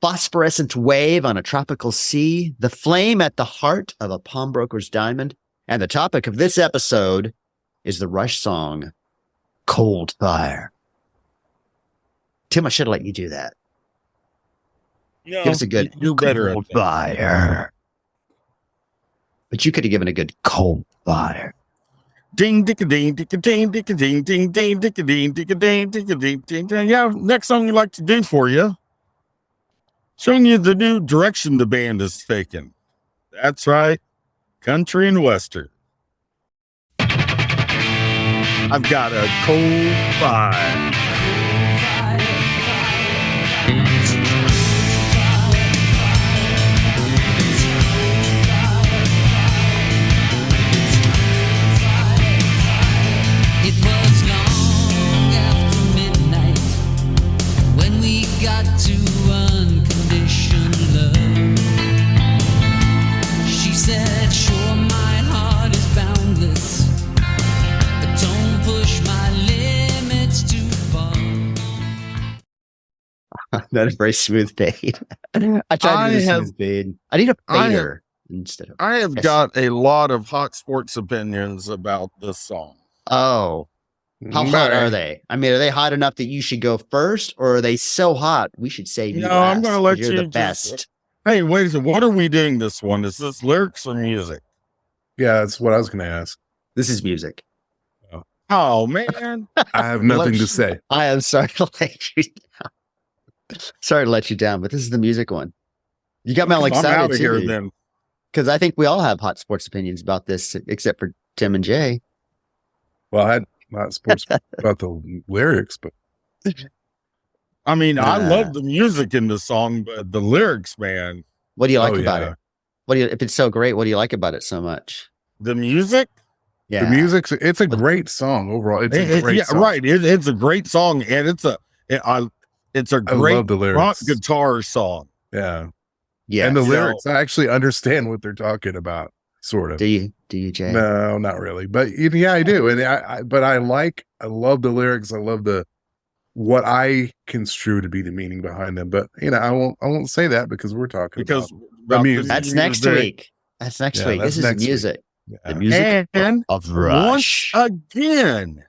phosphorescent wave on a tropical sea, the flame at the heart of a pawnbroker's diamond. And the topic of this episode is the Rush song, Cold Fire. Tim, I should have let you do that. No, give us a good do better Cold Fire. But you could have given a good Cold Fire. Ding, dick, ding, dick, ding, dick, ding, ding, ding, dick, ding, dick, ding, dick, ding, ding, ding. Yeah, next song I'd like to do for you. Showing you the new direction the band is taking. That's right. Country and Western. I've got a cold fire. It was long after midnight when we got to unconditional love. She said, sure, my heart is boundless, but don't push my limits too far. That is very smooth fade. I tried to do a smooth fade. I need a fader instead of. I have got a lot of hot sports opinions about this song. Oh, how hot are they? I mean, are they hot enough that you should go first, or are they so hot we should save you? No, I'm going to let you're you the best. Hey, wait a second. What are we doing this one? Is this lyrics or music? Yeah, that's what I was going to ask. This is music. Oh, man. I have nothing to say. I am sorry to let you down. Sorry to let you down, but this is the music one. You got me all I'm excited out of here too, then. because I think we all have hot sports opinions about this, except for Tim and Jay. Well, I had not sports about the lyrics, but I mean, I love the music in the song, but the lyrics, man. What do you like about it? If it's so great, what do you like about it so much? The music? Yeah, the music's it's a great song overall. It's a great song. Right. It's a great song, and it's a great love the lyrics. rock guitar song. Yeah. Yeah. And the lyrics, I actually understand what they're talking about, sort of. Do you, Jay? No, not really. But yeah, I do. And I love the lyrics. I love what I construe to be the meaning behind them. But I won't say that because we're talking about the music. That's next week. That's next week. This is music. Yeah. The music of Rush. Once again,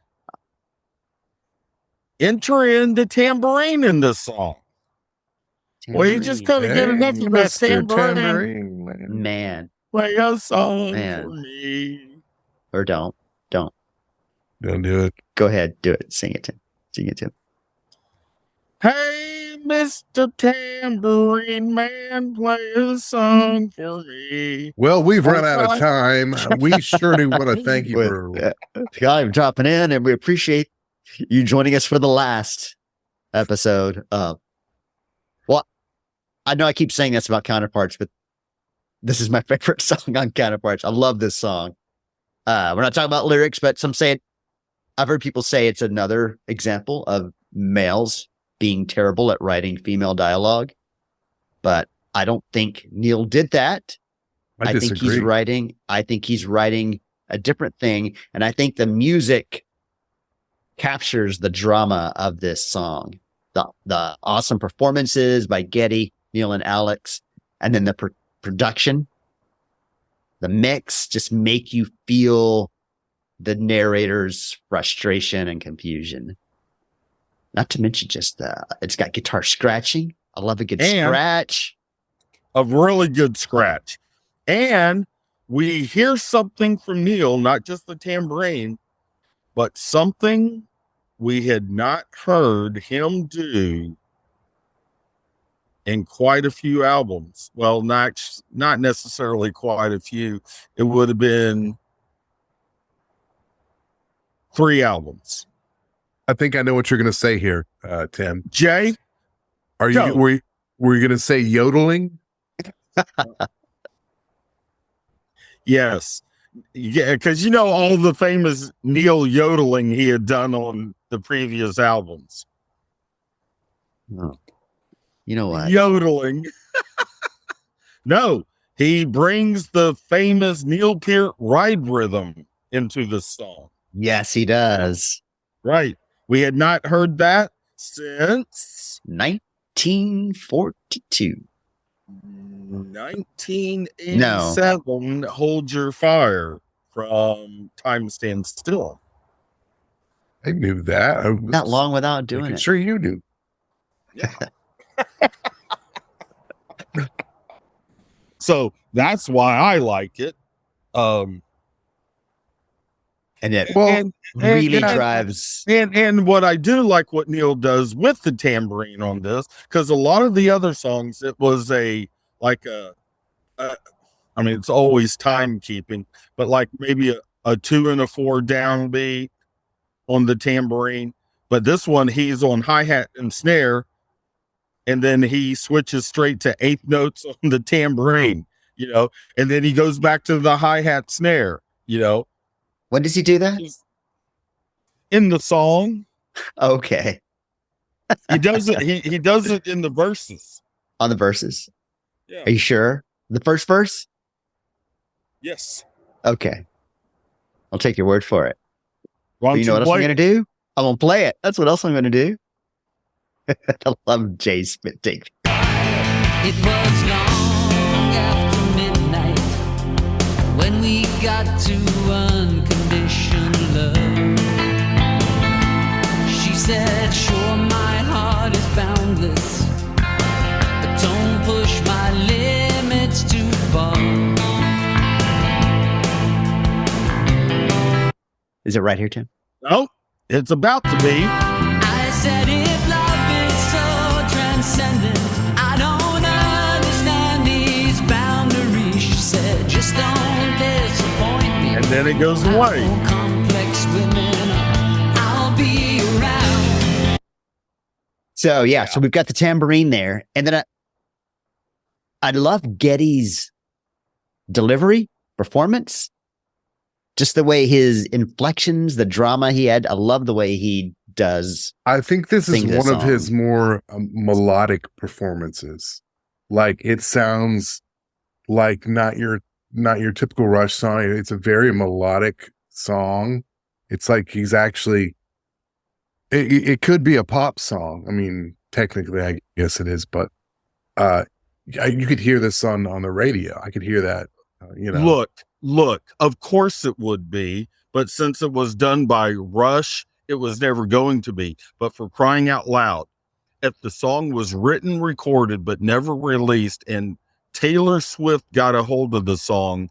enter in the tambourine in this song. Well, you just couldn't get enough of that tambourine. Man. Play a song for me. Or don't. Don't do it. Go ahead. Do it. Sing it, Tim. Sing it, Tim. Hey, Mr. Tambourine Man, play a song for me. Well, we've run out of time. We sure do want to thank you for I'm dropping in, and we appreciate you joining us for the last episode of. Well, I know I keep saying this about Counterparts, but this is my favorite song on Counterparts. I love this song. We're not talking about lyrics, but some say it. I've heard people say it's another example of males being terrible at writing female dialogue, but I don't think Neil did that. I think he's writing a different thing, and I think the music captures the drama of this song. The awesome performances by Geddy, Neil, and Alex, and then the production, the mix just make you feel the narrator's frustration and confusion. Not to mention just it's got guitar scratching. I love a good scratch. A really good scratch. And we hear something from Neil, not just the tambourine, but something we had not heard him do in quite a few albums. Well, not necessarily quite a few. It would have been 3 albums. I think I know what you're going to say here, Tim. Jay, were you going to say yodeling? Yes. Yeah, because all the famous Neil yodeling he had done on the previous albums. Oh. You know what? Yodeling. No, he brings the famous Neil Peart ride rhythm into the song. Yes, he does. Right. We had not heard that since 19 1942. 1987, Hold Your Fire from Time Stands Still. I knew that. I was Not long without doing making it. sure you knew. Yeah. So that's why I like it. And it And really drives. And what I do like what Neil does with the tambourine on this, because a lot of the other songs, it was I mean, it's always timekeeping, but like maybe a 2 and a 4 downbeat on the tambourine. But this one, he's on hi-hat and snare, and then he switches straight to 8th notes on the tambourine, and then he goes back to the hi-hat snare, When does he do that? in the song. Okay. He does it. He does it in the verses. On the verses. Yeah. Are you sure? The first verse? Yes. Okay. I'll take your word for it. Why But don't you know what else I'm play going to do? I'm going to play it. That's what else I'm going to do. I love Jay's spit take. It was long after midnight when we got to unconditional love. She said, sure, my heart is boundless, but don't push my limits too far. Is it right here, Tim? No, it's about to be. I said, if love is so transcendent, I don't understand these boundaries. She said, just don't disappoint me. And then it goes away. Complex women, I'll be around. So, yeah. So we've got the tambourine there. And then I love Geddy's delivery, performance. Just the way his inflections, the drama he had. I love the way he does. I think this is Sing this one of song. his more melodic performances. Like it sounds like not your typical Rush song. It's a very melodic song. It's like he's actually. It could be a pop song. I mean, technically, I guess it is, but you could hear this on the radio. I could hear that. Look, of course it would be, but since it was done by Rush, it was never going to be. But for crying out loud, if the song was written, recorded, but never released, and Taylor Swift got a hold of the song,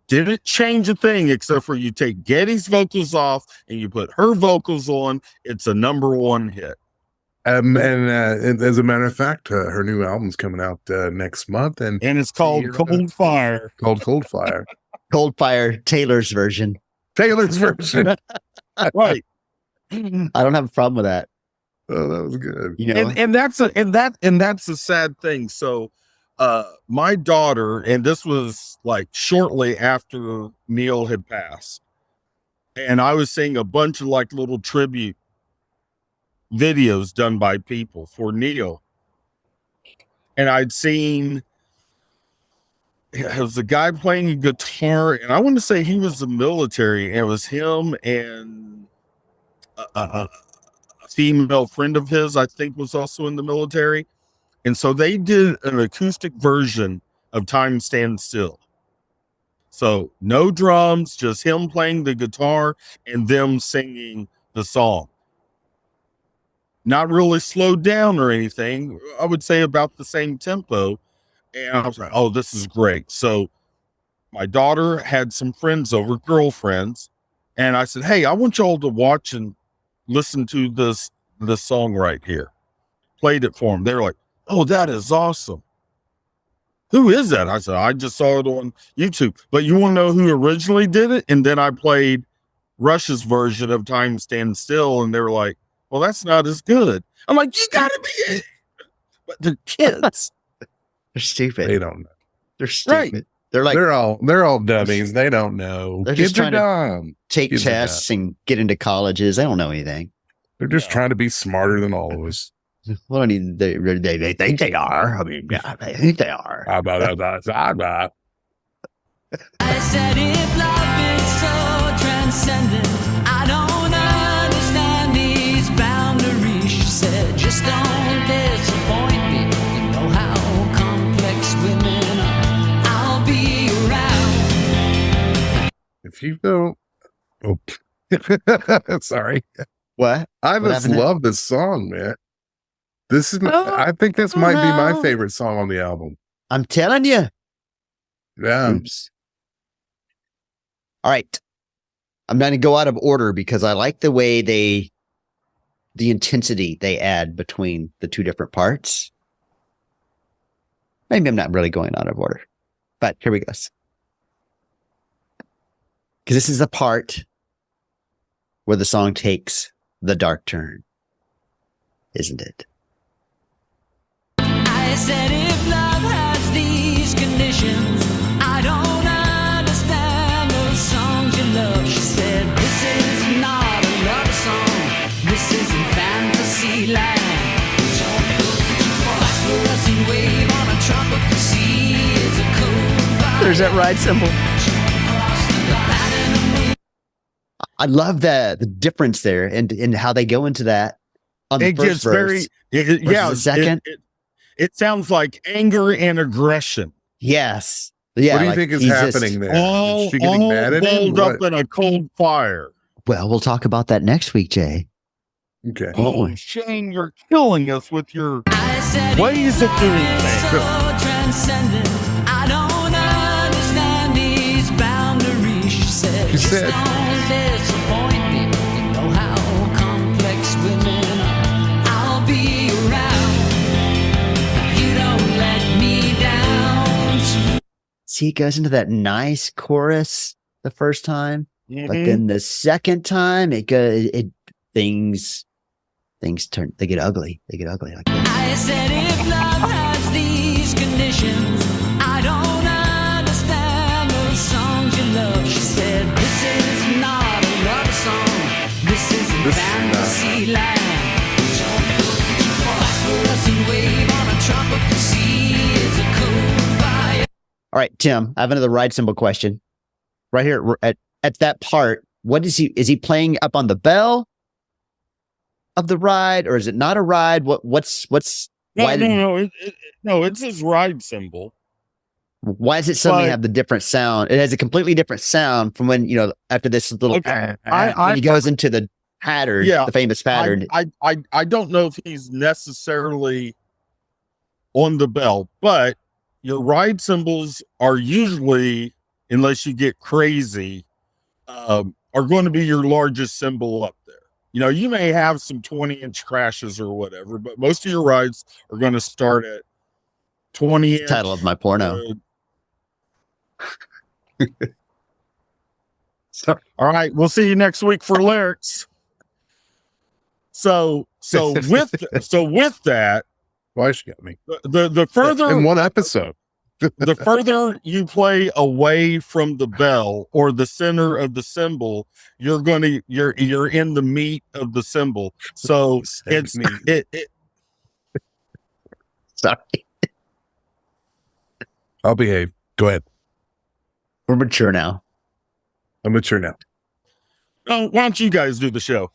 didn't change a thing except for you take Geddy's vocals off and you put her vocals on, it's a #1 hit. And as a matter of fact, her new album's coming out next month, and it's called Cold Fire. Called Cold Fire. Cold Fire, Taylor's version. Taylor's version. Right. I don't have a problem with that. Oh, that was good. And that's a sad thing. So my daughter, and this was like shortly after Neil had passed, and I was seeing a bunch of like little tribute videos done by people for Neil, and I'd seen it was a guy playing a guitar, and I want to say he was the military, and it was him and a female friend of his, I think, was also in the military. And so they did an acoustic version of Time Stands Still. So no drums, just him playing the guitar and them singing the song. Not really slowed down or anything. I would say about the same tempo. And I was like, oh, this is great. So my daughter had some friends over, girlfriends. And I said, hey, I want y'all to watch and listen to this song right here. Played it for them. They were like, oh, that is awesome. Who is that? I said, I just saw it on YouTube. But you want to know who originally did it? And then I played Rush's version of Time Stands Still. And they were like, well, that's not as good. I'm like, you gotta be it. But they're kids. They're stupid. They don't know. They're stupid. Right. They're like they're all dummies. They don't know. They're Kids just are trying to dumb. take Kids are tests and get into colleges. They don't know anything. They're just trying to be smarter than all of us. Well, I mean, they think they are. I mean, yeah, they think they are. I said, if love is so transcendent, I don't understand these boundaries. She said, just don't disappoint If you don't, oh, sorry. What? I What just happened? love this song, man. This is, I think this might be my favorite song on the album. I'm telling you. Yeah. Oops. All right. I'm going to go out of order because I like the way the intensity they add between the two different parts. Maybe I'm not really going out of order, but here we go. Because this is the part where the song takes the dark turn, isn't it? I said if love has these conditions, I don't understand those songs you love. She said this is not a love song, this isn't fantasy land. Phosphorescent wave on a tropical sea is a cold fire. There's that ride cymbal. I love the difference there and how they go into that on the It first gets verse. yeah. the second. It sounds like anger and aggression. Yes. Yeah. What do you like think is he's just- happening there? All Is she getting mad at him? balled up What? in a cold fire. Well, we'll talk about that next week, Jay. Okay. Oh, Shane, you're killing us with your I said ways of doing it's things. so transcendent. I don't understand these boundaries. She said, She just said- don't disappoint me. You know how complex women are. I'll be around if you don't let me down. See, it goes into that nice chorus the first time, but then the second time things turn, they get ugly. They get ugly like that. I said if love has these conditions, I don't understand those songs you love. She said this is not a love song, this isn't This is fantasy land. Phosphorescent wave on a tropical sea is a cold fire. All right, Tim, I have another ride cymbal question. Right here at that part, what is he playing up on the bell of the ride, or is it not a ride? What's why No, it's his ride cymbal. why does it suddenly But- have the different sound? It has a completely different sound from when, after this little Okay. when he goes into the pattern, Yeah. the famous pattern. I don't know if he's necessarily on the bell, but your ride cymbals are usually, unless you get crazy, are going to be your largest cymbal up there. You may have some 20-inch crashes or whatever, but most of your rides are going to start at 20-inch. Title of my porno. All right, we'll see you next week for lyrics. So with that, Why she got me? the further In one episode. the further you play away from the bell or the center of the cymbal, you're in the meat of the cymbal. So it's it Sorry, I'll behave. Go ahead. we're mature now. I'm mature now. oh, why don't you guys do the show?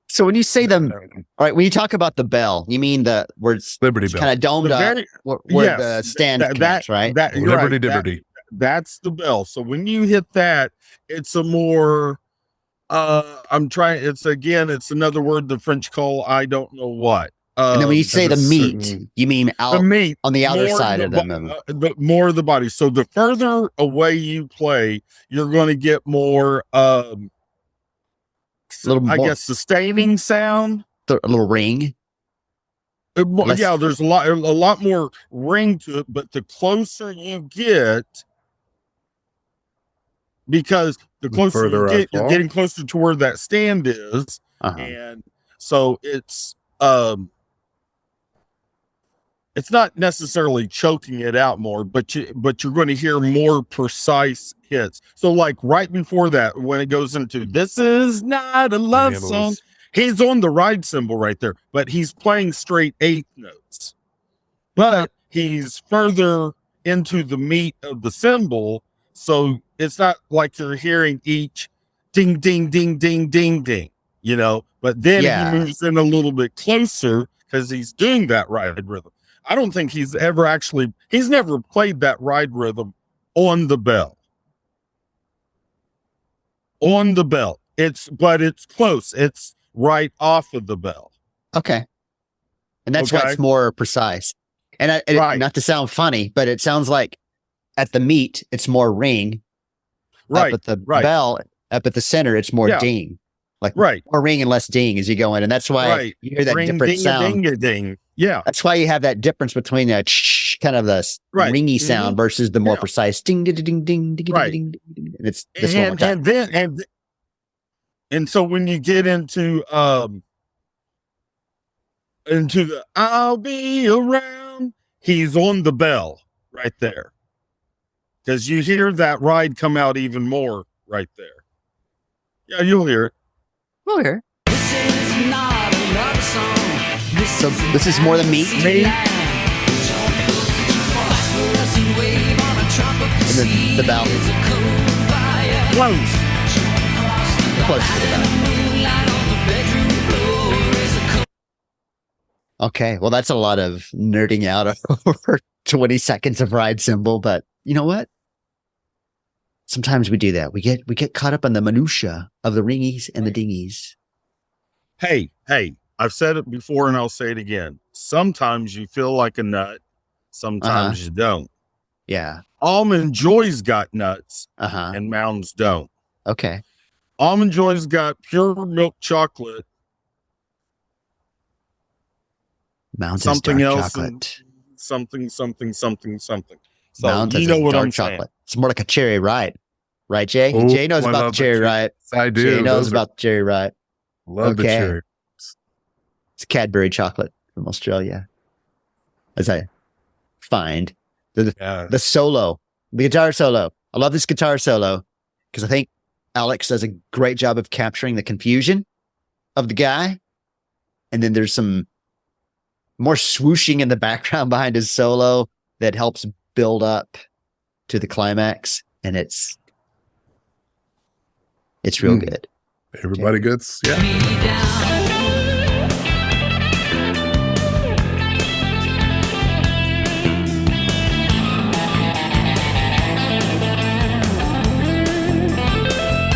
So when you say them, all right, when you talk about the bell, you mean where it's Liberty Bell. kind of domed The up, very- where yes, the stand that- connects, right? That you're Liberty right, that- Liberty. that's the bell. So when you hit that, it's a more it's another word the French call I don't know what. And then when you say the a meat, certain- you mean The out meat on the outer more side the of bo- them. the more of the body. So the further away you play, you're going to get more Little more- I guess sustaining sound. A little ring. Less- Yeah, there's a lot more ring to it, but the closer you get, because the closer further you I get, you're fall? getting closer to where that stand is, Uh-huh. and so it's not necessarily choking it out more, but you're going to hear more precise hits. So like right before that, when it goes into "This is not a love Handles. song," he's on the ride cymbal right there, but he's playing straight eighth notes. But he's further into the meat of the cymbal, so it's not like you're hearing each ding, ding, ding, ding, ding, ding, But then Yeah. he moves in a little bit closer because he's doing that ride rhythm. I don't think he's never played that ride rhythm on the bell. on the belt. But it's close. It's right off of the bell. Okay. And that's why Okay. it's more precise. And Right. not to sound funny, but it sounds like at the meat, it's more ring. Right. Up at the right. bell, up at the center, it's more Yeah. ding. Like Right. more ring and less ding as you go in. And that's why Right. you hear that Ring, different ding, sound. ding, ding. Yeah. That's why you have that difference between that kind of the Right. ringy sound versus the more Yeah. precise ding, ding, ding, ding, ding, Right. ding, ding, ding. And it's this one more time. And so when you get into the I'll be around, he's on the bell right there. Because you hear that ride come out even more right there. Yeah, you'll hear it. Oh, here. This is not a love song. So this is more than meat. Me? Phosphorescent wave on a tropical And then the bell. sea is a cold fire. Close. Close to the bell. Moonlight on the bedroom floor is a cold. Okay. Well, that's a lot of nerding out over 20 seconds of ride cymbal, but you know what? Sometimes we do that. We get caught up in the minutia of the ringies and the dingies. Hey, I've said it before and I'll say it again. Sometimes you feel like a nut. Sometimes you don't. Yeah. Almond Joy's got nuts Uh-huh. and Mounds don't. Okay. Almond Joy's got pure milk chocolate. Mounds Something is dark else chocolate. Something. So Mounds you is know what dark I'm chocolate. saying. It's more like a cherry ripe. Right, Jay? Oh, Jay knows I about the love the cherry cherry. ripe. I do. Jay knows Those are- about the cherry ripe. love the Okay. cherry. It's Cadbury chocolate from Australia. As I find Yeah. the solo, the guitar solo. I love this guitar solo because I think Alex does a great job of capturing the confusion of the guy. And then there's some more swooshing in the background behind his solo that helps build up to the climax. And it's real good. Everybody gets, yeah. Me down.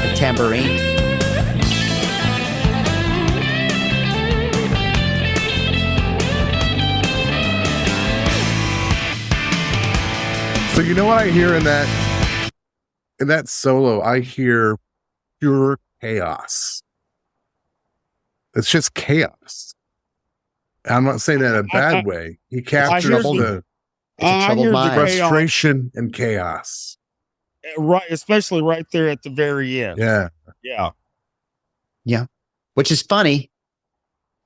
The tambourine. So you know what I hear in that solo? I hear pure chaos. It's just chaos. I'm not saying that in a bad way. He captures hear the It's a troubled hear the mind. chaos. frustration and chaos. Right, especially right there at the very end. Yeah. Yeah. Which is funny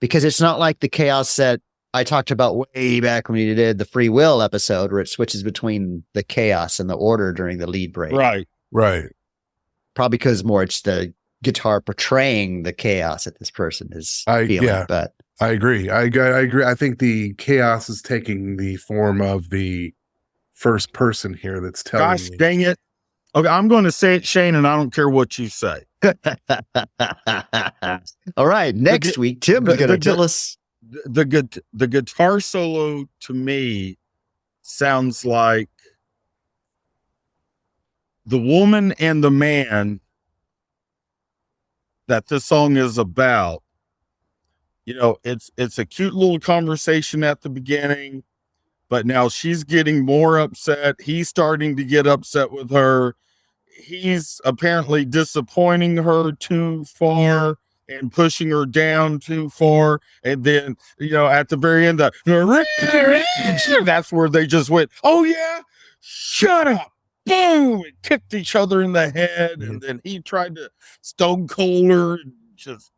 because it's not like the chaos that I talked about way back when we did the free will episode where it switches between the chaos and the order during the lead break. Right. Right. Probably because more it's the guitar portraying the chaos that this person is feeling. yeah. But I agree. I agree. I think the chaos is taking the form of the first person here that's telling Gosh me. dang it. Okay, I'm going to say it, Shane, and I don't care what you say. all right. Next week, Tim's the- going to the- tell us. The guitar solo to me sounds like the woman and the man that this song is about. You know, it's a cute little conversation at the beginning, but now she's getting more upset. He's starting to get upset with her. He's apparently disappointing her too far and pushing her down too far. And then, you know, at the very end, that's where they just went, oh yeah, shut up. Boom, and kicked each other in the head. And then he tried to stone cold her. And just,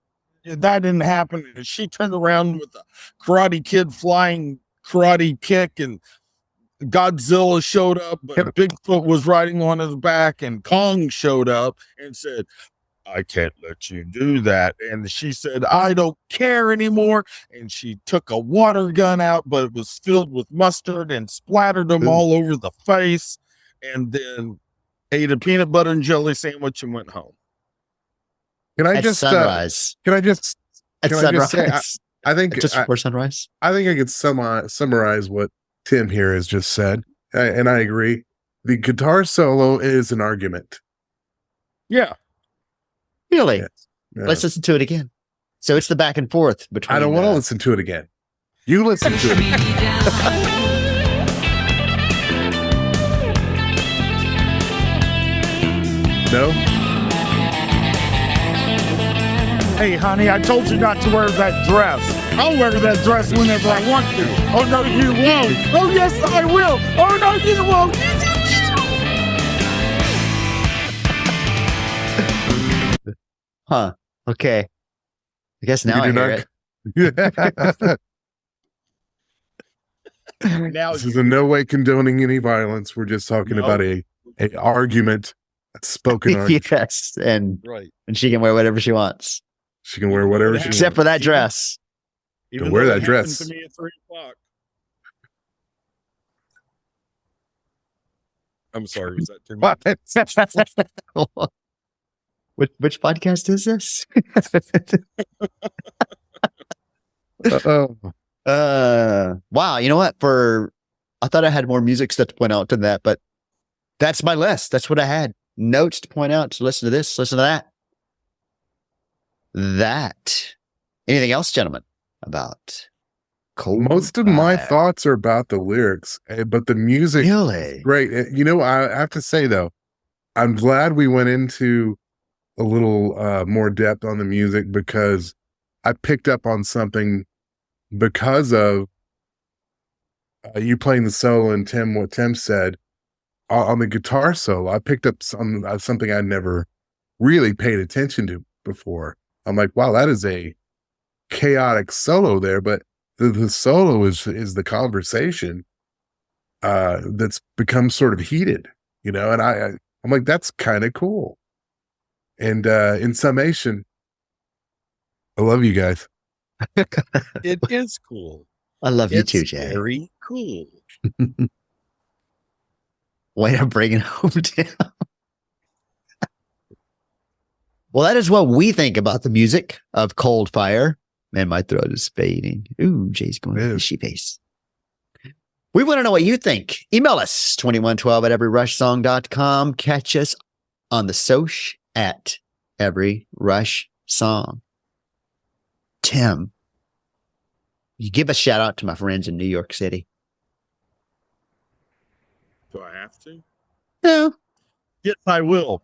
that didn't happen. And she turned around with a Karate Kid flying karate kick, and Godzilla showed up, but Bigfoot was riding on his back, and Kong showed up and said, I can't let you do that. And she said, I don't care anymore. And she took a water gun out, but it was filled with mustard and splattered them all over the face. And then ate a peanut butter and jelly sandwich and went home. Can I At just sunrise. can I just At can I just sunrise. say, I think Just before sunrise. I think I could summarize what Tim here has just said, and I agree. The guitar solo is an argument. Yeah. Really? Yes. Yeah. Let's listen to it again. So it's the back and forth between. I don't want to listen to it again. You listen to it. No? Hey, honey, I told you not to wear that dress. I'll wear that dress whenever I want to. Oh, no, you won't. Oh, yes, I will. Oh, no, you won't. Huh. Okay. I guess now I hear it. Now This is in no way condoning any violence. We're just talking about a argument, a spoken argument. Yes, and right. she can wear whatever she wants, She can wear whatever she except wants. for that dress. Even wear though that it dress. happened to me at 3:00. I'm sorry, was that too much? Which podcast is this? Wow. You know what? I thought I had more music stuff to point out than that, but that's my list. That's what I had. Notes to point out. To listen to this, listen to that. That. Anything else, gentlemen, about Cold Most of my Fire? thoughts are about the lyrics, but the music Really? great. You know, I have to say though, I'm glad we went into a little more depth on the music because I picked up on something because of you playing the solo and what Tim said on the guitar solo. I picked up something I'd never really paid attention to before. I'm like, wow, that is a chaotic solo there, but the solo is the conversation that's become sort of heated, you know, and I'm like, that's kind of cool. And in summation, I love you guys. It is cool. I love you It's too, Jay. very cool. Way to bring it home down. Well, that is what we think about the music of Cold Fire. Man, my throat is fading. Ooh, Jay's going Yeah. fishy face. We want to know what you think. Email us 2112@everyrushsong.com. Catch us on the Sosh at Every Rush Song. Tim, you give a shout out to my friends in New York City. Do I have to? No. Yes, I will.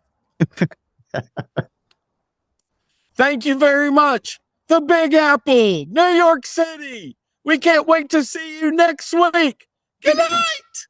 Thank you very much. The Big Apple, New York City. We can't wait to see you next week. Good night.